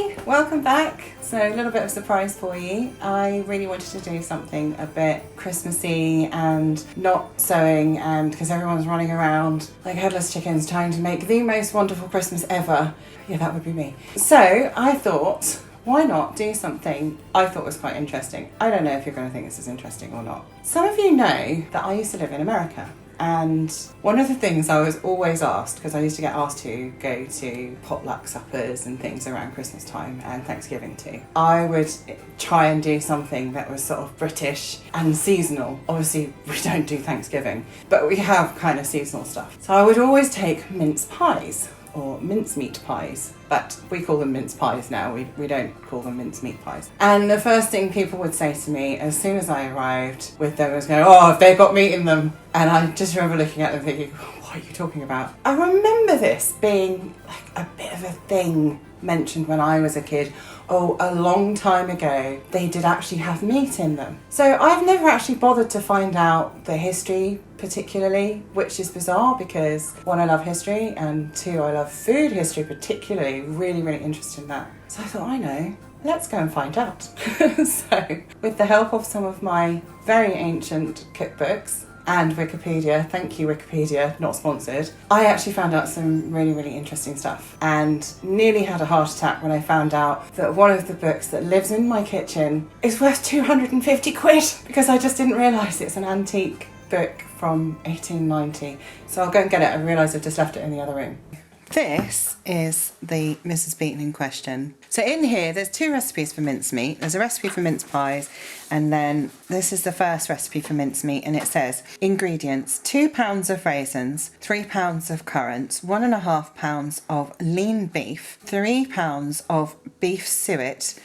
Hi, welcome back. So a little bit of surprise for you. I really wanted to do something a bit Christmassy and not sewing, and because everyone's running around like headless chickens trying to make the most wonderful Christmas ever. Yeah, that would be me. So I thought, why not do something I thought was quite interesting. I don't know if you're going to think this is interesting or not. Some of you know that I used to live in America. And one of the things I was always asked, because I used to get asked to go to potluck suppers and things around Christmas time and Thanksgiving too, I would try and do something that was sort of British and seasonal. Obviously we don't do Thanksgiving, but we have kind of seasonal stuff. So I would always take mince pies, or mincemeat pies, but we call them mince pies now, we don't call them mincemeat pies. And the first thing people would say to me as soon as I arrived with them was go, oh, have they got meat in them? And I just remember looking at them thinking, what are you talking about? I remember this being like a bit of a thing mentioned when I was a kid. Oh, a long time ago, they did actually have meat in them. So I've never actually bothered to find out the history particularly, which is bizarre because one, I love history, and two, I love food history particularly, really, really interested in that. So I thought, I know, let's go and find out. So with the help of some of my very ancient cookbooks, and Wikipedia, thank you Wikipedia, not sponsored, I actually found out some really, really interesting stuff and nearly had a heart attack when I found out that one of the books that lives in my kitchen is worth 250 quid because I just didn't realise it's an antique book from 1890. So I'll go and get it. I realise I've just left it in the other room. This is the Mrs. Beaton in question. So in here, there's two recipes for mincemeat. There's a recipe for mince pies, and then this is the first recipe for mincemeat, and it says, ingredients, 2 pounds of raisins, 3 pounds of currants, 1.5 pounds of lean beef, 3 pounds of beef suet,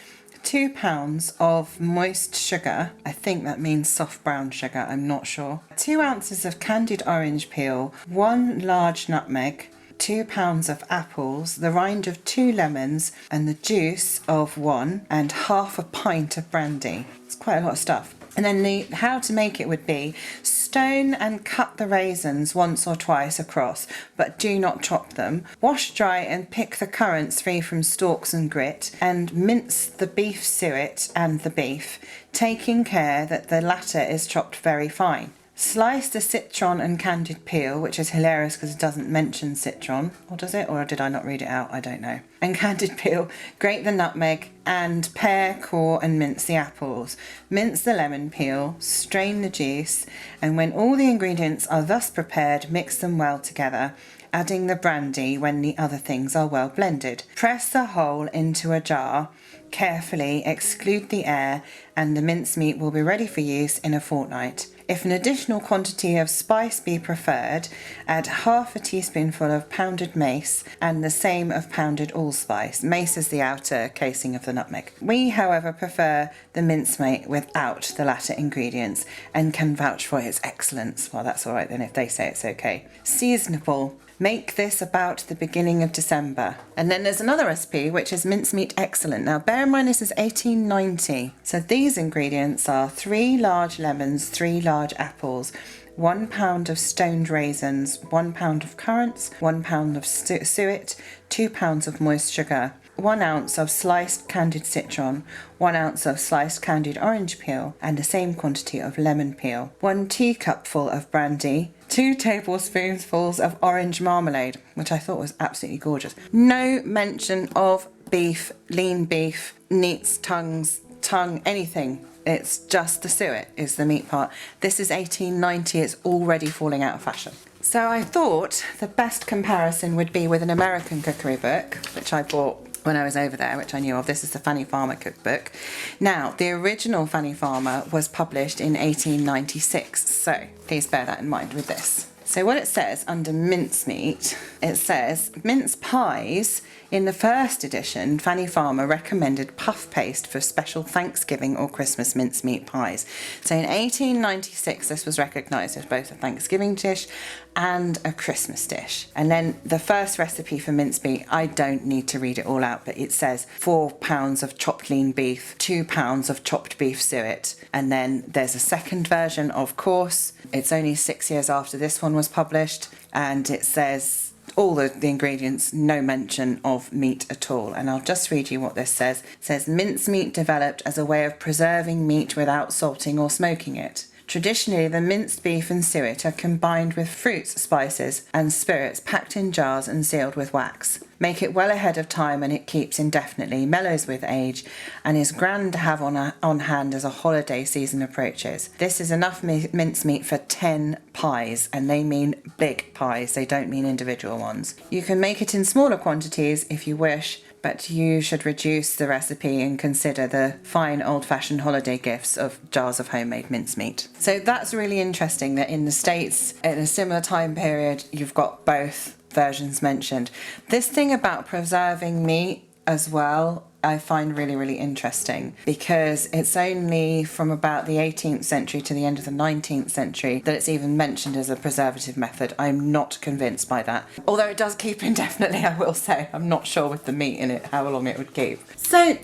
2 pounds of moist sugar, I think that means soft brown sugar, I'm not sure, 2 ounces of candied orange peel, 1 large nutmeg, 2 pounds of apples, the rind of 2 lemons, and the juice of 1, and half a pint of brandy. It's quite a lot of stuff. And then how to make it would be stone and cut the raisins once or twice across, but do not chop them. Wash dry and pick the currants free from stalks and grit, and mince the beef suet and the beef, taking care that the latter is chopped very fine. Slice the citron and candied peel, which is hilarious because it doesn't mention citron, or does it? Or did I not read it out? I don't know. And candied peel, grate the nutmeg, and pare, core and mince the apples. Mince the lemon peel, strain the juice, and when all the ingredients are thus prepared, mix them well together, adding the brandy when the other things are well blended. Press the whole into a jar, carefully exclude the air, and the mincemeat will be ready for use in a fortnight. If an additional quantity of spice be preferred, add half a teaspoonful of pounded mace and the same of pounded allspice. Mace is the outer casing of the nutmeg. We, however, prefer the mincemeat without the latter ingredients and can vouch for its excellence. Well, that's all right then if they say it's okay. Seasonable. Make this about the beginning of December. And then there's another recipe which is mincemeat excellent. Now bear in mind this is 1890. So these ingredients are 3 large lemons, 3 large apples, 1 pound of stoned raisins, 1 pound of currants, 1 pound of suet, 2 pounds of moist sugar, 1 ounce of sliced candied citron, 1 ounce of sliced candied orange peel, and the same quantity of lemon peel, 1 teacupful of brandy, 2 tablespoonfuls of orange marmalade, which I thought was absolutely gorgeous. No mention of beef, lean beef, neats, tongue, anything. It's just the suet is the meat part. This is 1890, it's already falling out of fashion. So I thought the best comparison would be with an American cookery book, which I bought when I was over there, which I knew of. This is the Fanny Farmer cookbook. Now, the original Fanny Farmer was published in 1896, so please bear that in mind with this. So what it says under mincemeat, it says mince pies. In the first edition, Fanny Farmer recommended puff paste for special Thanksgiving or Christmas mincemeat pies. So in 1896, this was recognised as both a Thanksgiving dish and a Christmas dish. And then the first recipe for mincemeat, I don't need to read it all out, but it says 4 pounds of chopped lean beef, 2 pounds of chopped beef suet. And then there's a second version, of course. It's only 6 years after this one was published, and it says all the ingredients, no mention of meat at all. And I'll just read you what this says. It says, mincemeat developed as a way of preserving meat without salting or smoking it. Traditionally, the minced beef and suet are combined with fruits, spices, and spirits packed in jars and sealed with wax. Make it well ahead of time and it keeps indefinitely, mellows with age, and is grand to have on hand as a holiday season approaches. This is enough mincemeat for 10 pies, and they mean big pies, they don't mean individual ones. You can make it in smaller quantities if you wish, but you should reduce the recipe and consider the fine old-fashioned holiday gifts of jars of homemade mincemeat. So that's really interesting that in the States, in a similar time period, you've got both versions mentioned. This thing about preserving meat as well, I find really, really interesting, because it's only from about the 18th century to the end of the 19th century that it's even mentioned as a preservative method. I'm not convinced by that. Although it does keep indefinitely, I will say. I'm not sure with the meat in it how long it would keep. So,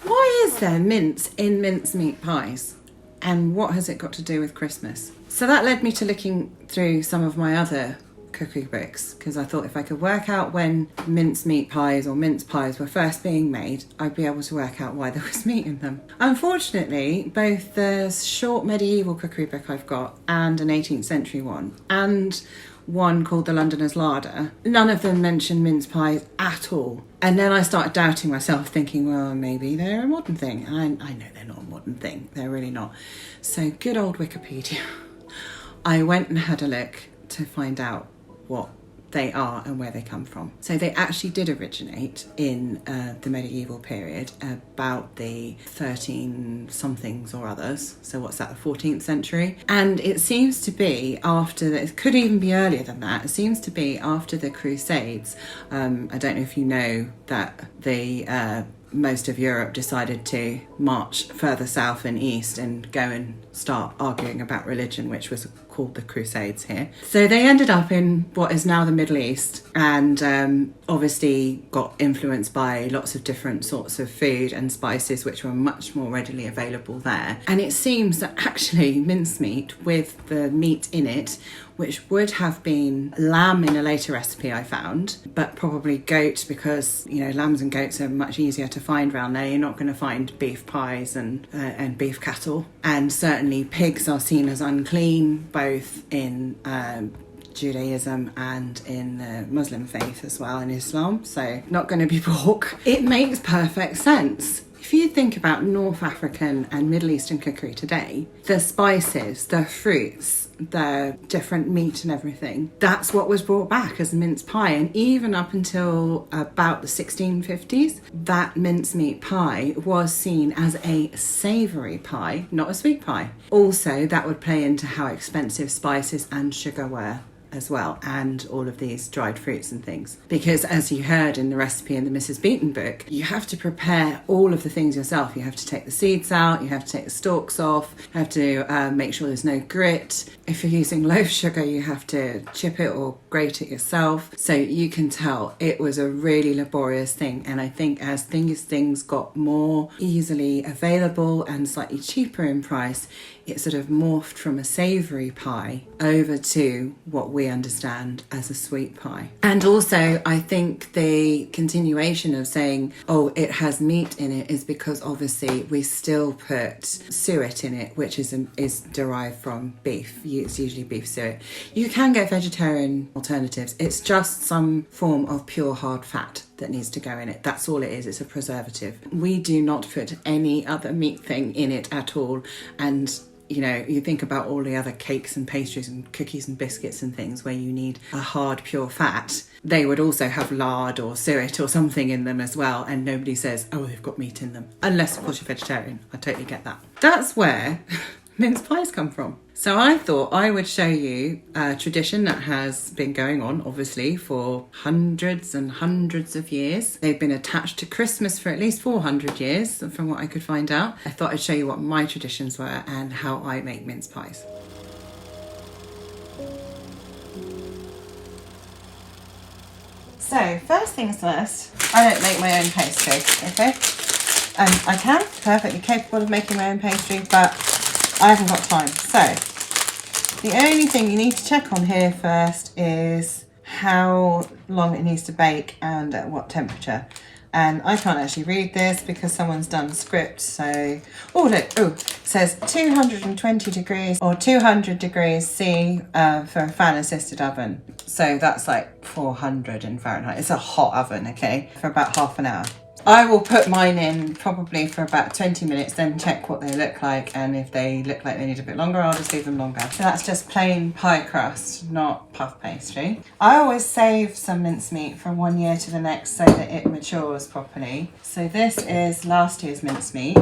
why is there mince in mincemeat pies? And what has it got to do with Christmas? So that led me to looking through some of my other cookery books, because I thought if I could work out when mincemeat pies or mince pies were first being made, I'd be able to work out why there was meat in them. Unfortunately, both the short medieval cookery book I've got and an 18th century one, and one called The Londoner's Larder, none of them mention mince pies at all. And then I started doubting myself, thinking, well, maybe they're a modern thing. And I know they're not a modern thing. They're really not. So good old Wikipedia. I went and had a look to find out what they are and where they come from. So they actually did originate in the medieval period, about the 13 somethings or others. So what's that, the 14th century? And it seems to be after, it could even be earlier than that, it seems to be after the Crusades. I don't know if you know that the most of Europe decided to march further south and east and go and start arguing about religion, which was called the Crusades here. So they ended up in what is now the Middle East, and obviously got influenced by lots of different sorts of food and spices which were much more readily available there. And it seems that actually mincemeat with the meat in it, which would have been lamb in a later recipe I found, but probably goat, because, you know, lambs and goats are much easier to find around there. You're not going to find beef pies and beef cattle. And certainly pigs are seen as unclean, both in Judaism and in the Muslim faith as well, in Islam. So not going to be pork. It makes perfect sense. If you think about North African and Middle Eastern cookery today, the spices, the fruits, the different meat and everything, that's what was brought back as mince pie. And even up until about the 1650s, that mincemeat pie was seen as a savoury pie, not a sweet pie. Also, that would play into how expensive spices and sugar were as well, and all of these dried fruits and things. Because as you heard in the recipe in the Mrs. Beaton book, you have to prepare all of the things yourself. You have to take the seeds out, you have to take the stalks off, you have to make sure there's no grit. If you're using loaf sugar, you have to chip it or grate it yourself. So you can tell it was a really laborious thing. And I think as things got more easily available and slightly cheaper in price, it sort of morphed from a savoury pie over to what we understand as a sweet pie. And also, I think the continuation of saying, oh, it has meat in it, is because obviously we still put suet in it, which is derived from beef. It's usually beef suet. You can get vegetarian alternatives. It's just some form of pure hard fat that needs to go in it. That's all it is. It's a preservative. We do not put any other meat thing in it at all. And you know, you think about all the other cakes and pastries and cookies and biscuits and things where you need a hard, pure fat. They would also have lard or suet or something in them as well. And nobody says, oh, they've got meat in them. Unless, of course, you're vegetarian. I totally get that. That's where mince pies come from. So I thought I would show you a tradition that has been going on, obviously, for hundreds and hundreds of years. They've been attached to Christmas for at least 400 years, from what I could find out. I thought I'd show you what my traditions were and how I make mince pies. So, first things first, I don't make my own pastry, okay? And I can, perfectly capable of making my own pastry, but I haven't got time. So, the only thing you need to check on here first is how long it needs to bake and at what temperature. And I can't actually read this because someone's done script, so... Oh, look, it says 220 degrees or 200 degrees C for a fan-assisted oven. So that's like 400 in Fahrenheit. It's a hot oven, okay, for about half an hour. I will put mine in probably for about 20 minutes, then check what they look like, and if they look like they need a bit longer, I'll just leave them longer. So that's just plain pie crust, not puff pastry. I always save some mincemeat from 1 year to the next so that it matures properly. So this is last year's mincemeat.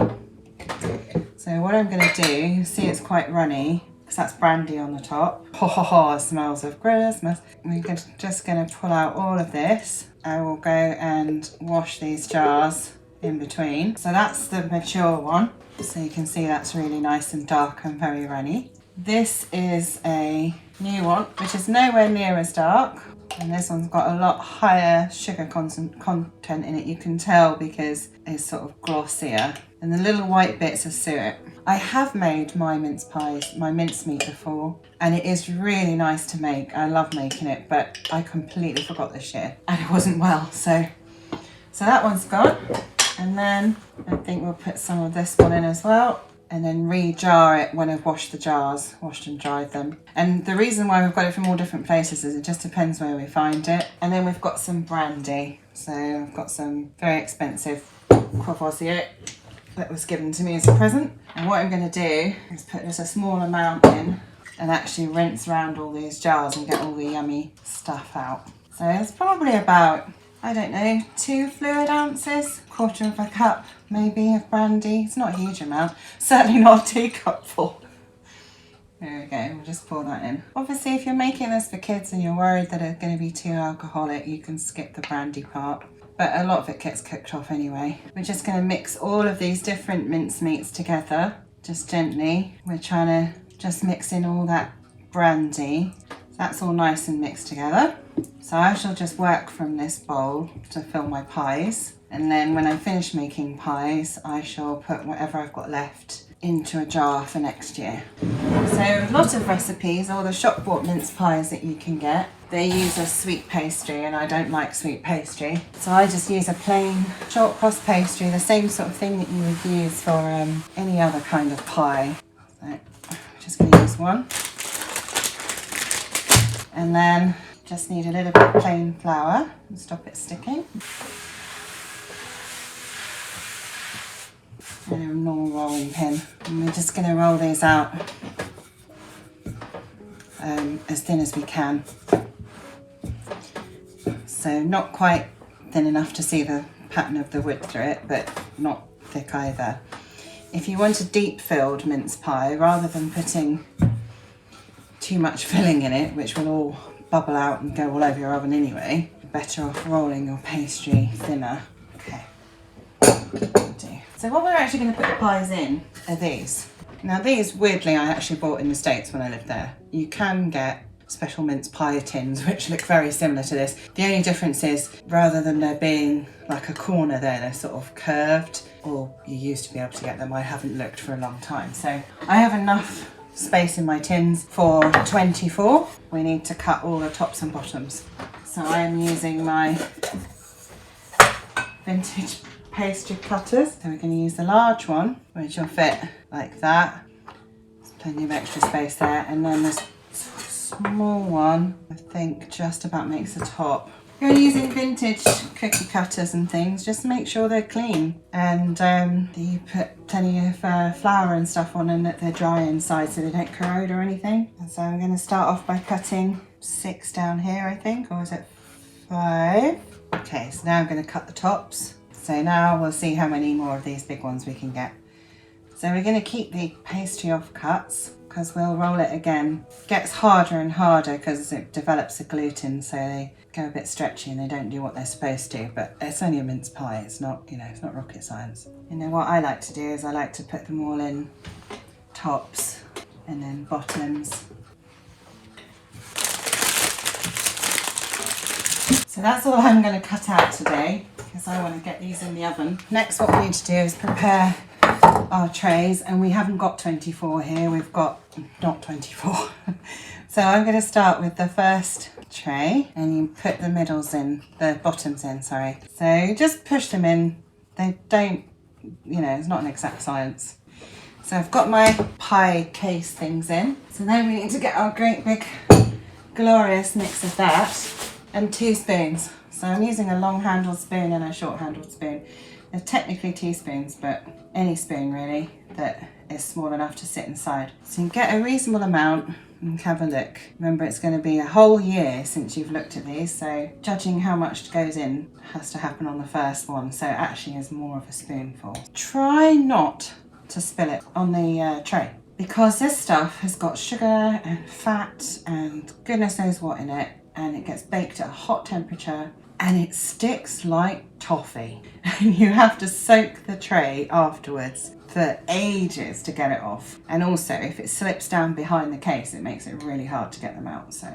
So what I'm going to do, see it's quite runny, because that's brandy on the top. Ho ho ho, smells of Christmas. We're just going to pull out all of this. I will go and wash these jars in between. So that's the mature one. So you can see that's really nice and dark and very runny. This is a new one, which is nowhere near as dark. And this one's got a lot higher sugar content in it. You can tell because it's sort of glossier. And the little white bits are suet. I have made my mince pies, my mincemeat before, and it is really nice to make. I love making it, but I completely forgot this year and it wasn't well. So that one's gone. And then I think we'll put some of this one in as well, and then re-jar it when I've washed the jars, washed and dried them. And the reason why we've got it from all different places is it just depends where we find it. And then we've got some brandy. So I've got some very expensive Courvoisier that was given to me as a present. And what I'm going to do is put just a small amount in and actually rinse around all these jars and get all the yummy stuff out. So it's probably about, I don't know, 2 fluid ounces, 1/4 of a cup maybe of brandy. It's not a huge amount, certainly not a teacupful. There we go, we'll just pour that in. Obviously if you're making this for kids and you're worried that it's going to be too alcoholic, you can skip the brandy part. But a lot of it gets cooked off anyway. We're just going to mix all of these different mincemeats together, just gently. We're trying to just mix in all that brandy. That's all nice and mixed together. So I shall just work from this bowl to fill my pies. And then when I finish making pies, I shall put whatever I've got left into a jar for next year. So a lot of recipes, all the shop bought mince pies that you can get, they use a sweet pastry, and I don't like sweet pastry. So I just use a plain short cross pastry, the same sort of thing that you would use for any other kind of pie. So I'm just going to use one. And then just need a little bit of plain flour and stop it sticking. And a normal rolling pin. And we're just going to roll these out as thin as we can. So not quite thin enough to see the pattern of the wood through it, but not thick either. If you want a deep filled mince pie, rather than putting too much filling in it, which will all bubble out and go all over your oven anyway, you're better off rolling your pastry thinner. Okay. So what we're actually going to put the pies in are these. Now these, weirdly, I actually bought in the States when I lived there. You can get special mince pie tins which look very similar to this. The only difference is, rather than there being like a corner there, they're sort of curved, or you used to be able to get them. I haven't looked for a long time. So I have enough space in my tins for 24. We need to cut all the tops and bottoms. So I am using my vintage pastry cutters. So we're going to use the large one, which will fit like that. There's plenty of extra space there. And then this small one, I think, just about makes the top. You're using vintage cookie cutters and things, just make sure they're clean. And you put plenty of flour and stuff on and that they're dry inside so they don't corrode or anything. And so I'm going to start off by cutting 6 down here, I think, or is it 5? Okay, so now I'm going to cut the tops. So now we'll see how many more of these big ones we can get. So we're going to keep the pastry off cuts because we'll roll it again. It gets harder and harder because it develops a gluten, so they go a bit stretchy and they don't do what they're supposed to, but it's only a mince pie, it's not, you know, it's not rocket science. And then what I like to do is I like to put them all in tops and then bottoms. So that's all I'm going to cut out today because I want to get these in the oven. Next, what we need to do is prepare our trays, and we haven't got 24 here, we've got not 24. So I'm going to start with the first tray and you put the bottoms in, sorry. So just push them in. They don't, it's not an exact science. So I've got my pie case things in. So then we need to get our great big glorious mix of that and 2 spoons. So I'm using a long handled spoon and a short handled spoon. They're technically teaspoons, but any spoon really that is small enough to sit inside. So you get a reasonable amount and have a look. Remember, it's going to be a whole year since you've looked at these, so judging how much goes in has to happen on the first one, so it actually is more of a spoonful. Try not to spill it on the tray, because this stuff has got sugar and fat and goodness knows what in it, and it gets baked at a hot temperature and it sticks like toffee. And you have to soak the tray afterwards for ages to get it off. And also, if it slips down behind the case, it makes it really hard to get them out. So,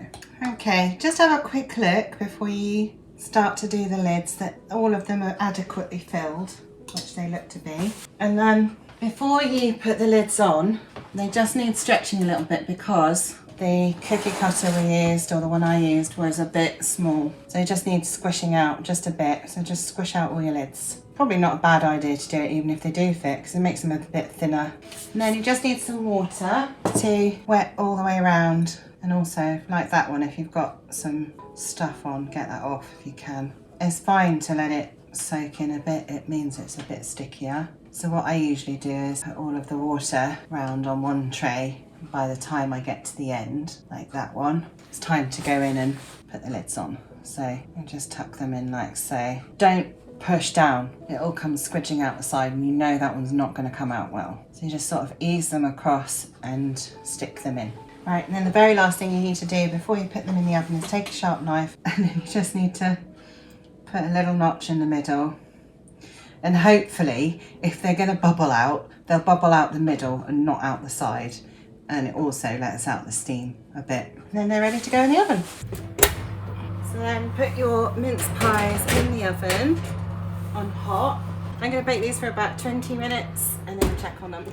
okay, just have a quick look before you start to do the lids that all of them are adequately filled, which they look to be. And then before you put the lids on, they just need stretching a little bit because the cookie cutter we used, or the one I used, was a bit small. So you just need squishing out just a bit. So just squish out all your lids. Probably not a bad idea to do it even if they do fit, because it makes them a bit thinner. And then you just need some water to wet all the way around. And also, like that one, if you've got some stuff on, get that off if you can. It's fine to let it soak in a bit. It means it's a bit stickier. So what I usually do is put all of the water round on one tray. By the time I get to the end, like that one, it's time to go in and put the lids on. So I just tuck them in like so. Don't push down. It all comes squidging out the side and you know that one's not going to come out well. So you just sort of ease them across and stick them in. Right, and then the very last thing you need to do before you put them in the oven is take a sharp knife and then you just need to put a little notch in the middle. And hopefully, if they're going to bubble out, they'll bubble out the middle and not out the side. And it also lets out the steam a bit. And then they're ready to go in the oven. So then put your mince pies in the oven on hot. I'm going to bake these for about 20 minutes and then check on them.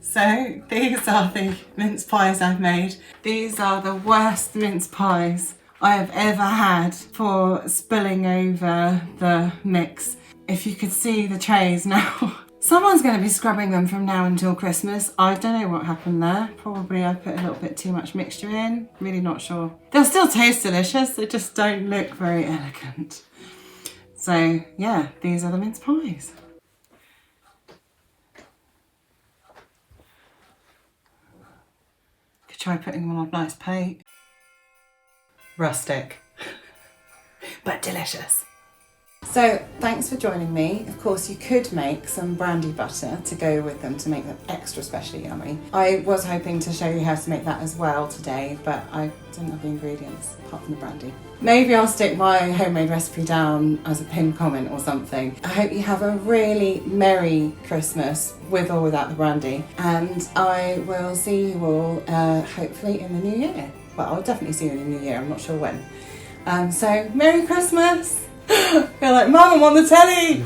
So these are the mince pies I've made. These are the worst mince pies I have ever had for spilling over the mix. If you could see the trays now. Someone's going to be scrubbing them from now until Christmas. I don't know what happened there. Probably I put a little bit too much mixture in. Really not sure. They'll still taste delicious. They just don't look very elegant. So yeah, these are the mince pies. Could try putting them on a nice plate. Rustic, but delicious. So thanks for joining me. Of course you could make some brandy butter to go with them to make them extra specially yummy. I was hoping to show you how to make that as well today, but I didn't have the ingredients apart from the brandy. Maybe I'll stick my homemade recipe down as a pinned comment or something. I hope you have a really merry Christmas with or without the brandy, and I will see you all hopefully in the new year. Well, I'll definitely see you in the new year, I'm not sure when. So Merry Christmas! I feel like Mum, I'm on the telly!